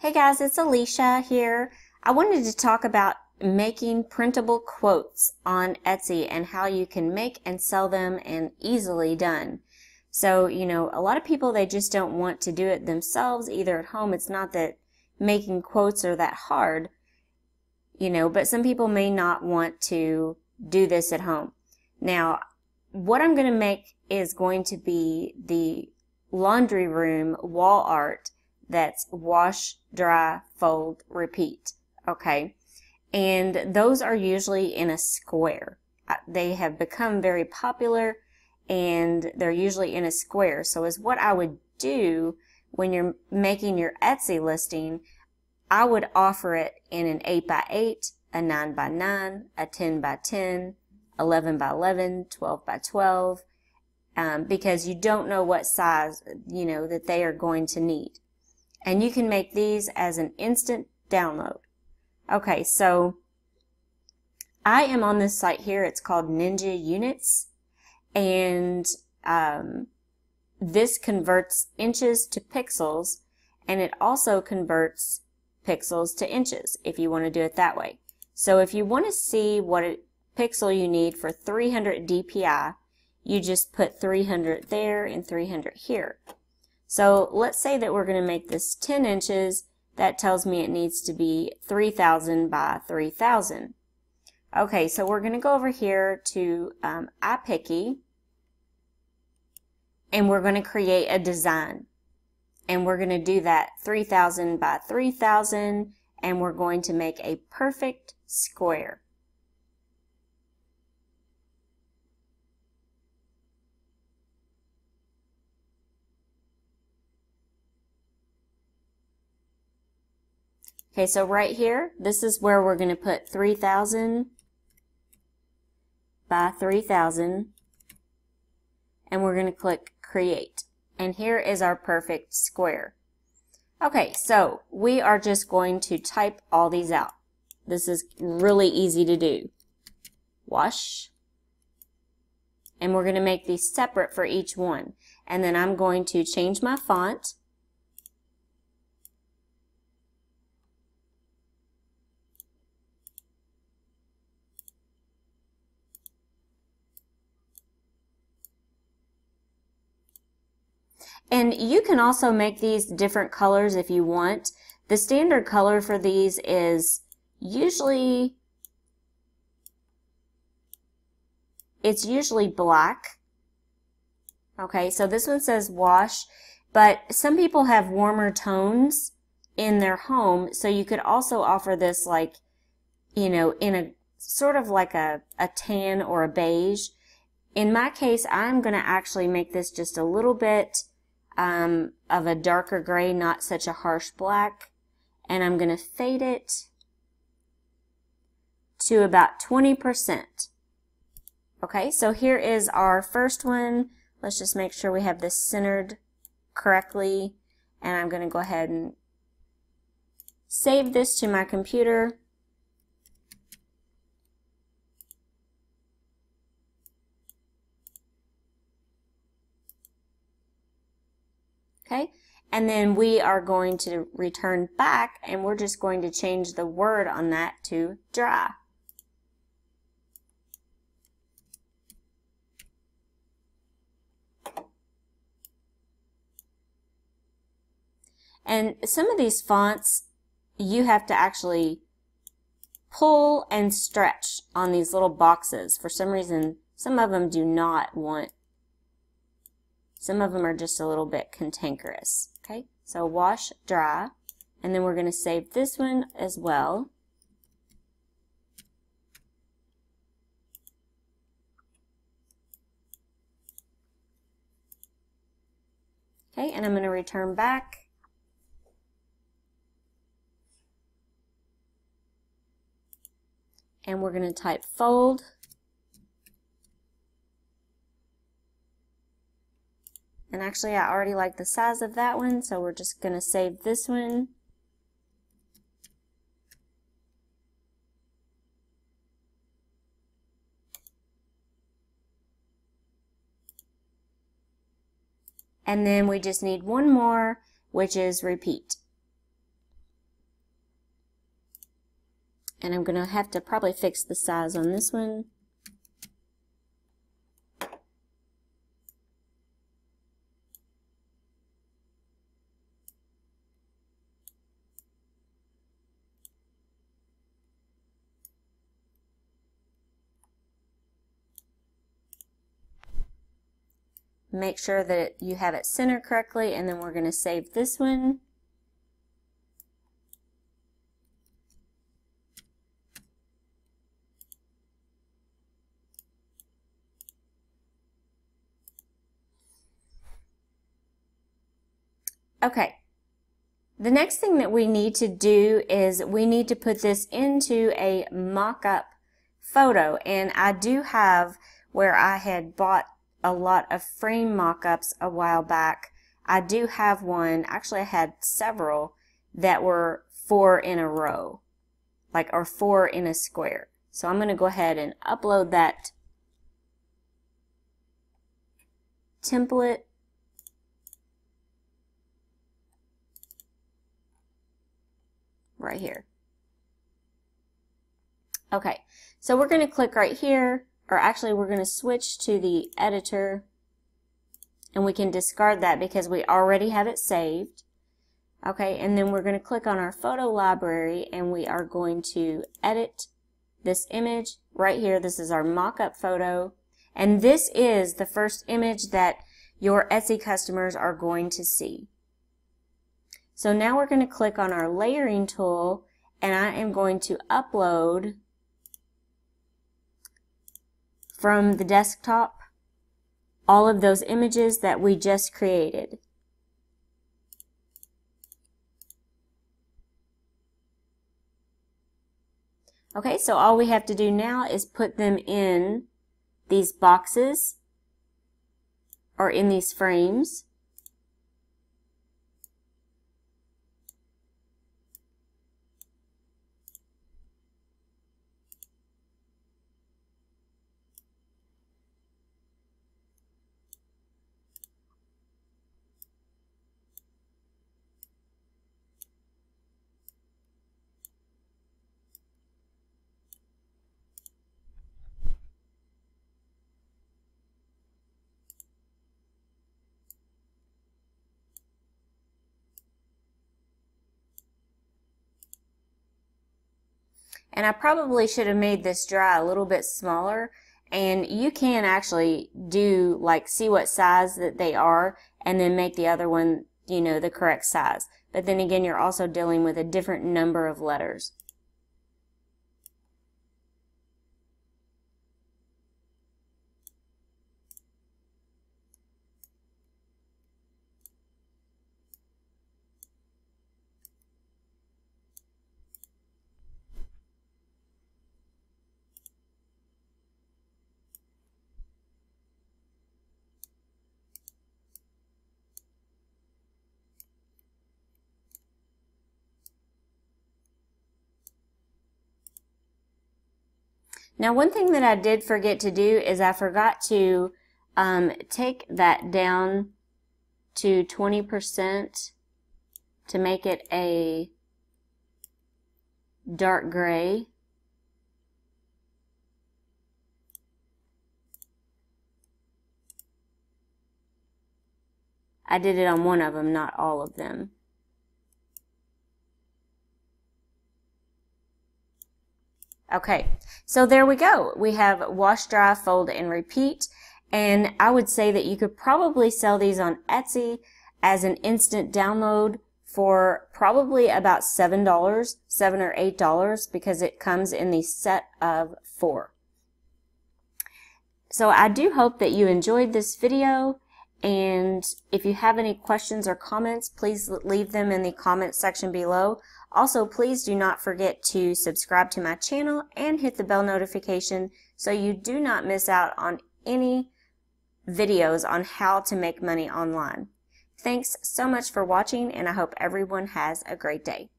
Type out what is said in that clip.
Hey guys, it's Alicia here. I wanted to talk about making printable quotes on Etsy and how you can make and sell them and easily done. So, a lot of people, they just don't want to do it themselves either at home. It's not that making quotes are that hard, but some people may not want to do this at home. Now, what I'm going to make is going to be the laundry room wall art that's wash, dry, fold, repeat. Okay. And those are usually in a square. They have become very popular and they're usually in a square. So is what I would do when you're making your Etsy listing, I would offer it in an 8x8, a 9x9, a 10x10, 11x11, 12x12, because you don't know what size, that they are going to need. And you can make these as an instant download. Okay, so I am on this site here. It's called Ninja Units. And this converts inches to pixels. And it also converts pixels to inches if you want to do it that way. So if you want to see what pixel you need for 300 DPI, you just put 300 there and 300 here. So let's say that we're going to make this 10 inches. That tells me it needs to be 3000 by 3000. Okay, so we're going to go over here to iPicky, and we're going to create a design. And we're going to do that 3000 by 3000, and we're going to make a perfect square. Okay, so right here, this is where we're going to put 3000 by 3000, and we're going to click Create. And here is our perfect square. Okay, so we are just going to type all these out. This is really easy to do. Wash. And we're going to make these separate for each one. And then I'm going to change my font. And you can also make these different colors if you want. The standard color for these is usually black. Okay, so this one says wash, but some people have warmer tones in their home, so you could also offer this like, in a sort of like a tan or a beige. In my case, I'm going to actually make this just a little bit of a darker gray, not such a harsh black, and I'm going to fade it to about 20%. Okay, so here is our first one. Let's just make sure we have this centered correctly, and I'm going to go ahead and save this to my computer. Okay, and then we are going to return back, and we're just going to change the word on that to dry. And some of these fonts, you have to actually pull and stretch on these little boxes. For some reason, some of them do not want. Some of them are just a little bit cantankerous. Okay, so wash, dry, and then we're going to save this one as well. Okay, and I'm going to return back. And we're going to type fold. And actually, I already like the size of that one, so we're just going to save this one. And then we just need one more, which is repeat. And I'm going to have to probably fix the size on this one. Make sure that you have it centered correctly, and then we're going to save this one. Okay, the next thing that we need to do is we need to put this into a mock-up photo, and I do have, where I had bought a lot of frame mock-ups a while back, I do have one, actually I had several that were 4 in a row, or 4 in a square. So I'm going to go ahead and upload that template. Right here. Okay, so we're going to click right here, or actually we're going to switch to the editor, and we can discard that because we already have it saved. Okay, and then we're going to click on our photo library, and we are going to edit this image right here. This is our mock-up photo, and this is the first image that your Etsy customers are going to see. So now we're going to click on our layering tool, and I am going to upload from the desktop all of those images that we just created. Okay, so all we have to do now is put them in these boxes or in these frames. And I probably should have made this dry a little bit smaller, and you can actually do see what size that they are and then make the other one, the correct size. But then again, you're also dealing with a different number of letters. Now, one thing that I did forget to do is I forgot to take that down to 20% to make it a dark gray. I did it on one of them, not all of them. Okay, so there we go. We have wash, dry, fold, and repeat. And I would say that you could probably sell these on Etsy as an instant download for probably about $7 or $8, because it comes in the set of 4. So I do hope that you enjoyed this video, and if you have any questions or comments, please leave them in the comment section below. Also, please do not forget to subscribe to my channel and hit the bell notification so you do not miss out on any videos on how to make money online. Thanks so much for watching, and I hope everyone has a great day.